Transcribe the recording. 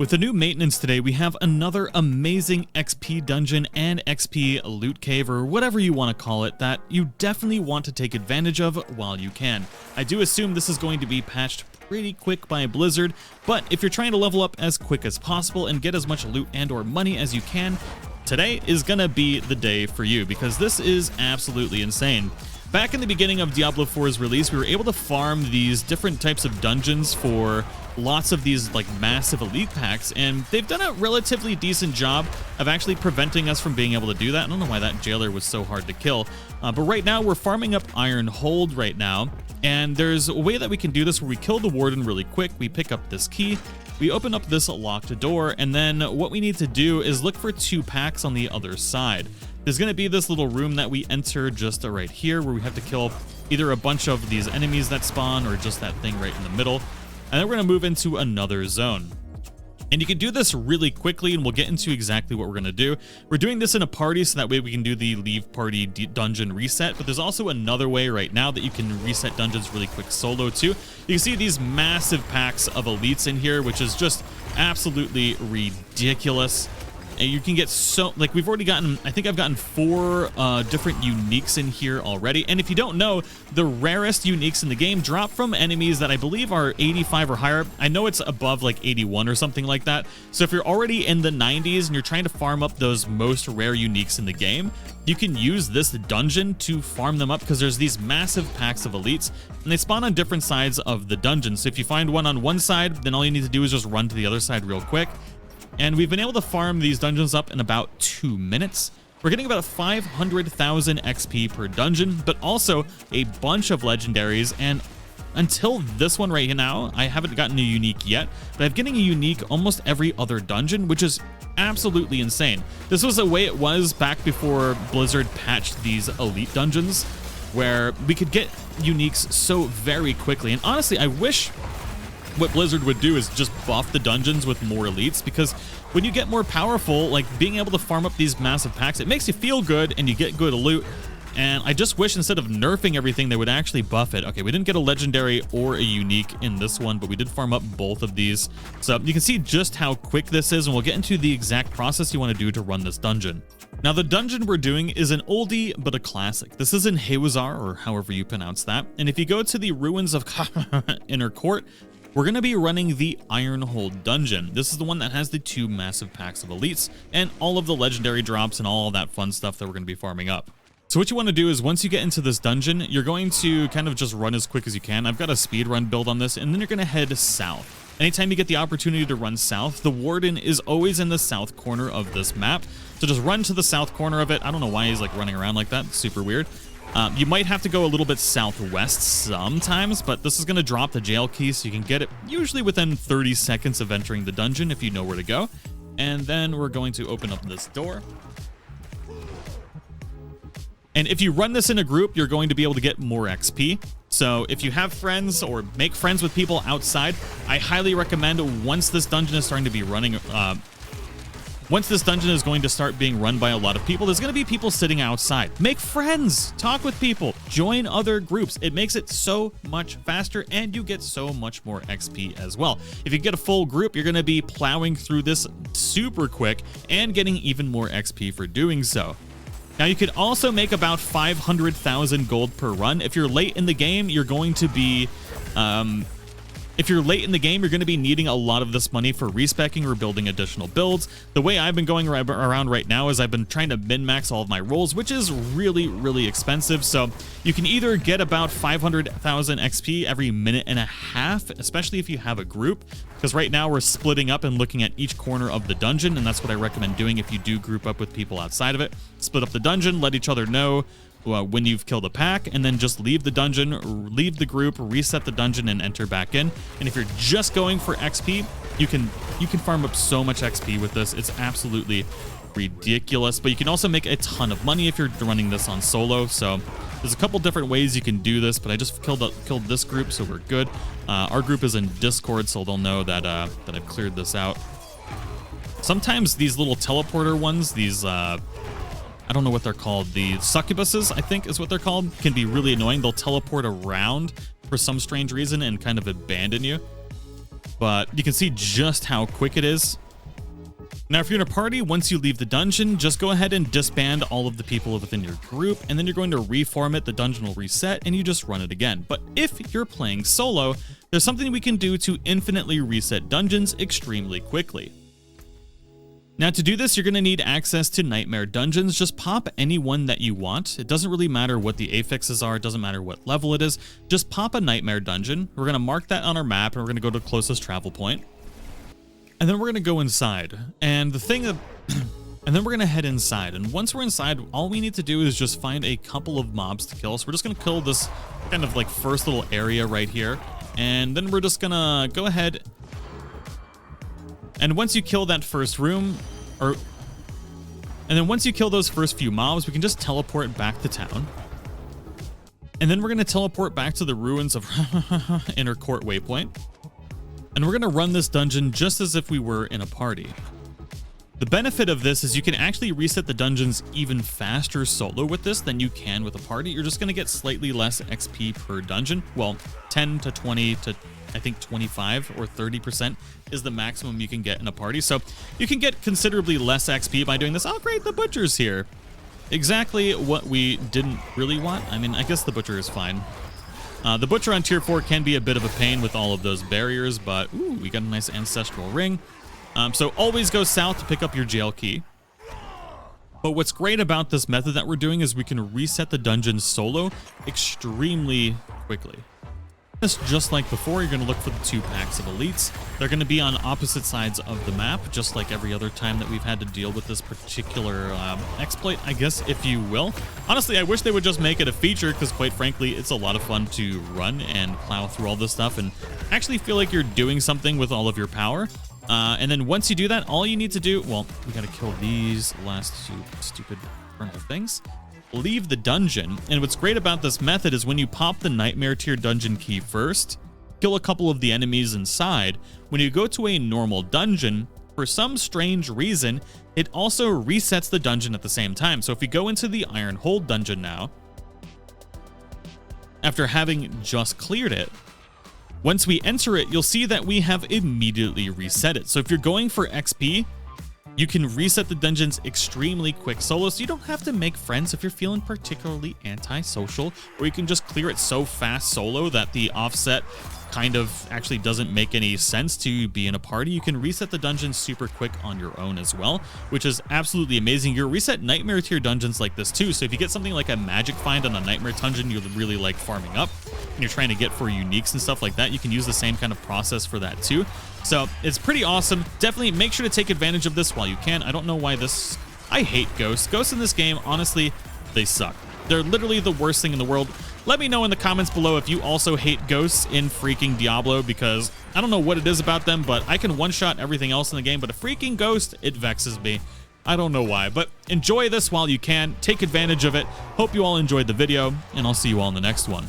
With the new maintenance today, we have another amazing XP dungeon and XP loot cave, or whatever you want to call it, that you definitely want to take advantage of while you can. I do assume this is going to be patched pretty quick by Blizzard, but if you're trying to level up as quick as possible and get as much loot and or money as you can, today is gonna be the day for you, because this is absolutely insane. Back in the beginning of Diablo 4's release, we were able to farm these different types of dungeons for lots of these like massive elite packs, and they've done a relatively decent job of actually preventing us from being able to do that. I don't know why that jailer was so hard to kill, but right now we're farming up Iron Hold right now, and there's a way that we can do this where we kill the warden really quick. We pick up this key, we open up this locked door, and then what we need to do is look for 2 packs on the other side. There's going to be this little room that we enter just right here, where we have to kill either a bunch of these enemies that spawn or just that thing right in the middle. And then we're going to move into another zone. And you can do this really quickly, and we'll get into exactly what we're going to do. We're doing this in a party, so that way we can do the leave party dungeon reset. But there's also another way right now that you can reset dungeons really quick solo too. You can see these massive packs of elites in here, which is just absolutely ridiculous. And you can get so, like, we've already gotten, I think I've gotten 4 different uniques in here already. And if you don't know, the rarest uniques in the game drop from enemies that I believe are 85 or higher. I know it's above like 81 or something like that. So if you're already in the 90s and you're trying to farm up those most rare uniques in the game, you can use this dungeon to farm them up, because there's these massive packs of elites and they spawn on different sides of the dungeon. So if you find one on one side, then all you need to do is just run to the other side real quick. And we've been able to farm these dungeons up in about 2 minutes. We're getting about 500,000 XP per dungeon, but also a bunch of legendaries. And until this one right now, I haven't gotten a unique yet, but I'm getting a unique almost every other dungeon, which is absolutely insane. This was the way it was back before Blizzard patched these elite dungeons, where we could get uniques so very quickly. And honestly, I wish what Blizzard would do is just buff the dungeons with more elites, because when you get more powerful, like being able to farm up these massive packs, it makes you feel good and you get good loot. And I just wish instead of nerfing everything, they would actually buff it. Okay, we didn't get a legendary or a unique in this one, but we did farm up both of these. So you can see just how quick this is, and we'll get into the exact process you want to do to run this dungeon. Now, the dungeon we're doing is an oldie but a classic. This is in Hewazar, or however you pronounce that. And if you go to the ruins of Inner Court, we're going to be running the Iron Hold dungeon. This is the one that has the 2 massive packs of elites and all of the legendary drops and all of that fun stuff that we're going to be farming up. So what you want to do is, once you get into this dungeon, you're going to kind of just run as quick as you can. I've got a speed run build on this, and then you're going to head south. Anytime you get the opportunity to run south, the warden is always in the south corner of this map. So just run to the south corner of it. I don't know why he's like running around like that. It's super weird. You might have to go a little bit southwest sometimes, but this is going to drop the jail key, so you can get it usually within 30 seconds of entering the dungeon if you know where to go. And then we're going to open up this door. And if you run this in a group, you're going to be able to get more XP. So if you have friends or make friends with people outside, I highly recommend, once this dungeon is starting to be running, once this dungeon is going to start being run by a lot of people, there's going to be people sitting outside. Make friends, talk with people, join other groups. It makes it so much faster, and you get so much more XP as well. If you get a full group, you're going to be plowing through this super quick and getting even more XP for doing so. Now, you could also make about 500,000 gold per run. If you're late in the game, you're going to be needing a lot of this money for respecking or building additional builds. The way I've been going around right now is I've been trying to min-max all of my rolls, which is really, really expensive. So you can either get about 500,000 XP every minute and a half, especially if you have a group, because right now we're splitting up and looking at each corner of the dungeon, and that's what I recommend doing if you do group up with people outside of it. Split up the dungeon, let each other know when you've killed a pack, and then just leave the dungeon, leave the group, reset the dungeon, and enter back in. And if you're just going for XP, you can farm up so much XP with this. It's absolutely ridiculous. But you can also make a ton of money if you're running this on solo. So there's a couple different ways you can do this, but I just killed this group, so we're good. Our group is in Discord, so they'll know that that I've cleared this out. Sometimes these little teleporter ones, these I don't know what they're called. The succubuses, I think is what they're called, can be really annoying. They'll teleport around for some strange reason and kind of abandon you. but you can see just how quick it is. Now, if you're in a party, once you leave the dungeon, just go ahead and disband all of the people within your group, and then you're going to reform it, the dungeon will reset, and you just run it again. But if you're playing solo, there's something we can do to infinitely reset dungeons extremely quickly. Now, to do this, you're going to need access to nightmare dungeons. Just pop any one that you want. It doesn't really matter what the affixes are. It doesn't matter what level it is. Just pop a nightmare dungeon. We're going to mark that on our map, and we're going to go to the closest travel point. And then we're going to go inside. And then we're going to head inside. And once we're inside, all we need to do is just find a couple of mobs to kill. So we're just going to kill this kind of like first little area right here. And then we're just going to go ahead. And once you kill that first room, and then once you kill those first few mobs, we can just teleport back to town. And then we're going to teleport back to the ruins of Inner Court Waypoint. And we're going to run this dungeon just as if we were in a party. The benefit of this is you can actually reset the dungeons even faster solo with this than you can with a party. You're just going to get slightly less XP per dungeon. Well, 10 to 20 to I think 25 or 30% is the maximum you can get in a party. So you can get considerably less XP by doing this. Oh, great, the butcher's here. Exactly what we didn't really want. I mean, I guess the butcher is fine. The butcher on tier 4 can be a bit of a pain with all of those barriers, but ooh, we got a nice ancestral ring. So always go south to pick up your jail key. But what's great about this method that we're doing is we can reset the dungeon solo extremely quickly. Just like before, you're going to look for the 2 packs of elites. They're going to be on opposite sides of the map, just like every other time that we've had to deal with this particular exploit, I guess, if you will. Honestly, I wish they would just make it a feature, because quite frankly, it's a lot of fun to run and plow through all this stuff and actually feel like you're doing something with all of your power. And then once you do that, all you need to do, well, we got to kill these last 2 stupid infernal things. Leave the dungeon, and what's great about this method is when you pop the nightmare tier dungeon key first, kill a couple of the enemies inside, when you go to a normal dungeon, for some strange reason, it also resets the dungeon at the same time. So if you go into the Iron Hold dungeon now, after having just cleared it, once we enter it, you'll see that we have immediately reset it. So if you're going for XP, you can reset the dungeons extremely quick solo, so you don't have to make friends if you're feeling particularly antisocial, or you can just clear it so fast solo that the offset kind of actually doesn't make any sense to be in a party. You can reset the dungeon super quick on your own as well, which is absolutely amazing. You reset nightmare tier dungeons like this too, so if you get something like a magic find on a nightmare dungeon you really like farming up, and you're trying to get for uniques and stuff like that, you can use the same kind of process for that too. So it's pretty awesome. Definitely make sure to take advantage of this while you can. I don't know why this... I hate ghosts. Ghosts in this game, honestly, they suck. They're literally the worst thing in the world. Let me know in the comments below if you also hate ghosts in freaking Diablo, because I don't know what it is about them, but I can one-shot everything else in the game, but a freaking ghost, it vexes me. I don't know why, but enjoy this while you can. Take advantage of it. Hope you all enjoyed the video, and I'll see you all in the next one.